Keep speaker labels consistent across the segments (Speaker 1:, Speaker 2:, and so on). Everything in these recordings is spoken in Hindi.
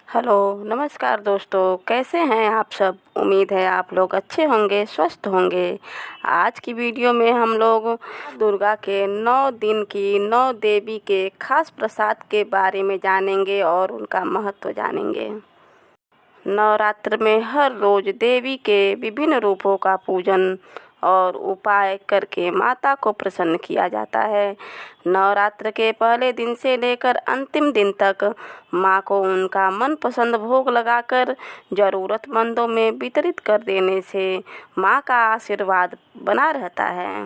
Speaker 1: हेलो, नमस्कार दोस्तों। कैसे हैं आप सब? उम्मीद है आप लोग अच्छे होंगे, स्वस्थ होंगे। आज की वीडियो में हम लोग दुर्गा के 9 दिन की 9 देवी के खास प्रसाद के बारे में जानेंगे और उनका महत्व जानेंगे। नवरात्र में हर रोज देवी के विभिन्न रूपों का पूजन और उपाय करके माता को प्रसन्न किया जाता है। नवरात्र के पहले दिन से लेकर अंतिम दिन तक माँ को उनका मनपसंद भोग लगाकर ज़रूरतमंदों में वितरित कर देने से माँ का आशीर्वाद बना रहता है।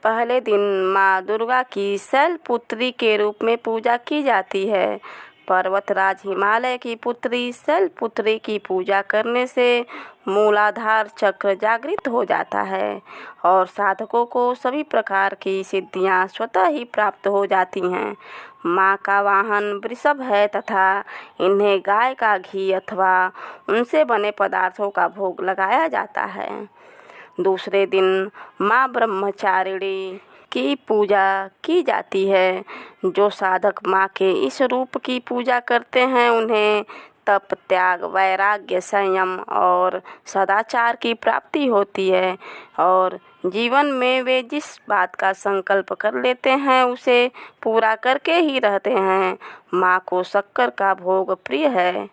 Speaker 1: पहले दिन माँ दुर्गा की शैलपुत्री के रूप में पूजा की जाती है। पर्वतराज हिमालय की पुत्री शैलपुत्री की पूजा करने से मूलाधार चक्र जागृत हो जाता है और साधकों को सभी प्रकार की सिद्धियां स्वतः ही प्राप्त हो जाती हैं। माँ का वाहन वृषभ है तथा इन्हें गाय का घी अथवा उनसे बने पदार्थों का भोग लगाया जाता है। दूसरे दिन माँ ब्रह्मचारिणी की पूजा की जाती है। जो साधक माँ के इस रूप की पूजा करते हैं उन्हें तप, त्याग, वैराग्य, संयम और सदाचार की प्राप्ति होती है और जीवन में वे जिस बात का संकल्प कर लेते हैं उसे पूरा करके ही रहते हैं। माँ को शक्कर का भोग प्रिय है।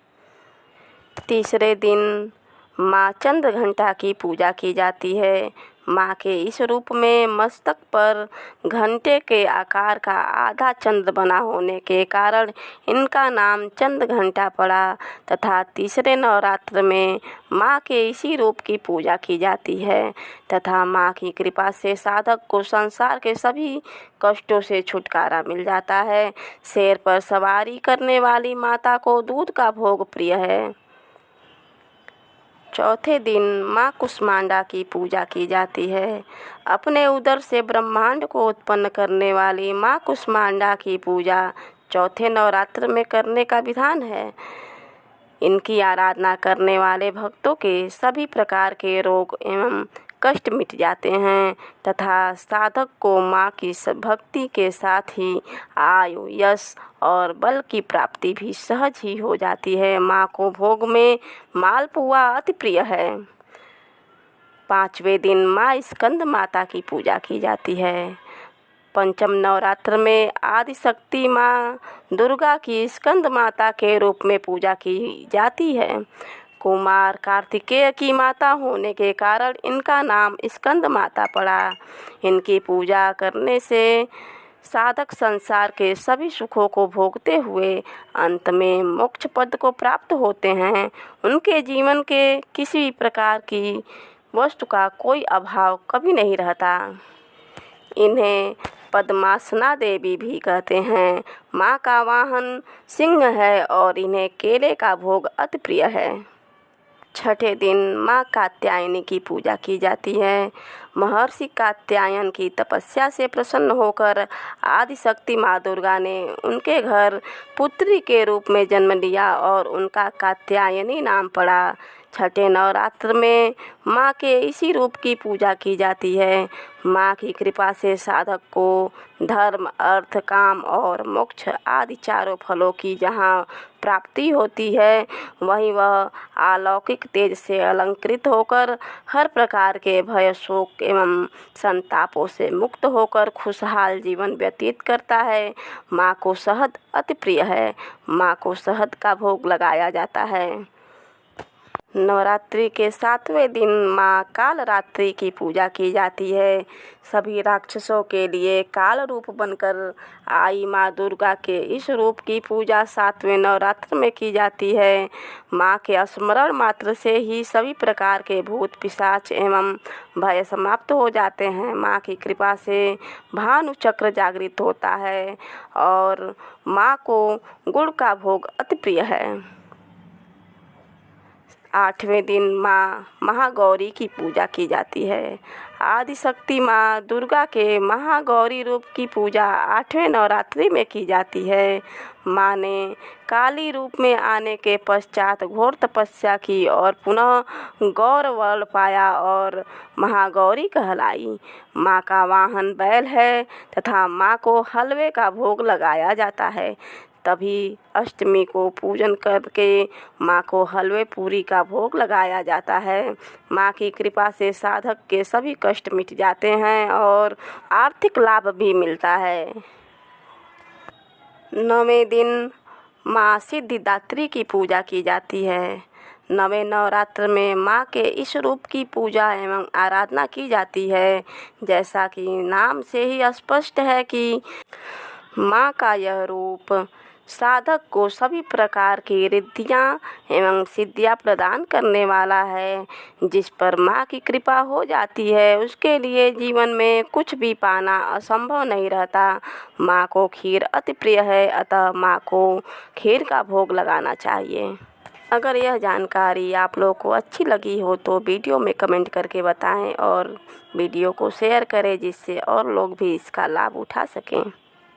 Speaker 1: तीसरे दिन माँ चंद्रघंटा की पूजा की जाती है। माँ के इस रूप में मस्तक पर घंटे के आकार का आधा चंद्र बना होने के कारण इनका नाम चंद्रघंटा पड़ा तथा तीसरे नवरात्र में माँ के इसी रूप की पूजा की जाती है तथा माँ की कृपा से साधक को संसार के सभी कष्टों से छुटकारा मिल जाता है। शेर पर सवारी करने वाली माता को दूध का भोग प्रिय है। चौथे दिन माँ कुष्मांडा की पूजा की जाती है। अपने उदर से ब्रह्मांड को उत्पन्न करने वाली माँ कुष्मांडा की पूजा चौथे नवरात्र में करने का विधान है। इनकी आराधना करने वाले भक्तों के सभी प्रकार के रोग एवं कष्ट मिट जाते हैं तथा साधक को माँ की भक्ति के साथ ही आयु, यश और बल की प्राप्ति भी सहज ही हो जाती है। माँ को भोग में मालपुआ अति प्रिय है। पांचवें दिन माँ स्कंद माता की पूजा की जाती है। पंचम नवरात्र में आदिशक्ति माँ दुर्गा की स्कंद माता के रूप में पूजा की जाती है। कुमार कार्तिकेय की माता होने के कारण इनका नाम स्कंद माता पड़ा। इनकी पूजा करने से साधक संसार के सभी सुखों को भोगते हुए अंत में मोक्ष पद को प्राप्त होते हैं। उनके जीवन के किसी प्रकार की वस्तु का कोई अभाव कभी नहीं रहता। इन्हें पद्मासना देवी भी कहते हैं। माँ का वाहन सिंह है और इन्हें केले का भोग अति प्रिय है। छठे दिन माँ कात्यायनी की पूजा की जाती है। महर्षि कात्यायन की तपस्या से प्रसन्न होकर आदिशक्ति माँ दुर्गा ने उनके घर पुत्री के रूप में जन्म लिया और उनका कात्यायनी नाम पड़ा। छठे नवरात्र में माँ के इसी रूप की पूजा की जाती है। माँ की कृपा से साधक को धर्म, अर्थ, काम और मोक्ष आदि चारों फलों की जहाँ प्राप्ति होती है वहीं वह अलौकिक तेज से अलंकृत होकर हर प्रकार के भय, शोक एवं संतापों से मुक्त होकर खुशहाल जीवन व्यतीत करता है। माँ को शहद अति प्रिय है। माँ को शहद का भोग लगाया जाता है। नवरात्रि के 7वें दिन माँ कालरात्रि की पूजा की जाती है। सभी राक्षसों के लिए काल रूप बनकर आई माँ दुर्गा के इस रूप की पूजा 7वें नवरात्र में की जाती है। माँ के स्मरण मात्र से ही सभी प्रकार के भूत, पिशाच एवं भय समाप्त हो जाते हैं। माँ की कृपा से भानु चक्र जागृत होता है और माँ को गुड़ का भोग अति प्रिय है। 8वें दिन माँ महागौरी की पूजा की जाती है। आदिशक्ति माँ दुर्गा के महागौरी रूप की पूजा 8वें नवरात्रि में की जाती है। माँ ने काली रूप में आने के पश्चात घोर तपस्या की और पुनः गौर बल पाया और महागौरी कहलाई। माँ का वाहन बैल है तथा माँ को हलवे का भोग लगाया जाता है। तभी अष्टमी को पूजन करके माँ को हलवे पूरी का भोग लगाया जाता है। माँ की कृपा से साधक के सभी कष्ट मिट जाते हैं और आर्थिक लाभ भी मिलता है। 9वें दिन माँ सिद्धिदात्री की पूजा की जाती है। 9वें नवरात्र में माँ के इस रूप की पूजा एवं आराधना की जाती है। जैसा कि नाम से ही स्पष्ट है कि माँ का यह रूप साधक को सभी प्रकार की रिद्धियाँ एवं सिद्धियाँ प्रदान करने वाला है। जिस पर माँ की कृपा हो जाती है उसके लिए जीवन में कुछ भी पाना असंभव नहीं रहता। माँ को खीर अति प्रिय है, अतः माँ को खीर का भोग लगाना चाहिए। अगर यह जानकारी आप लोगों को अच्छी लगी हो तो वीडियो में कमेंट करके बताएं और वीडियो को शेयर करें, जिससे और लोग भी इसका लाभ उठा सकें।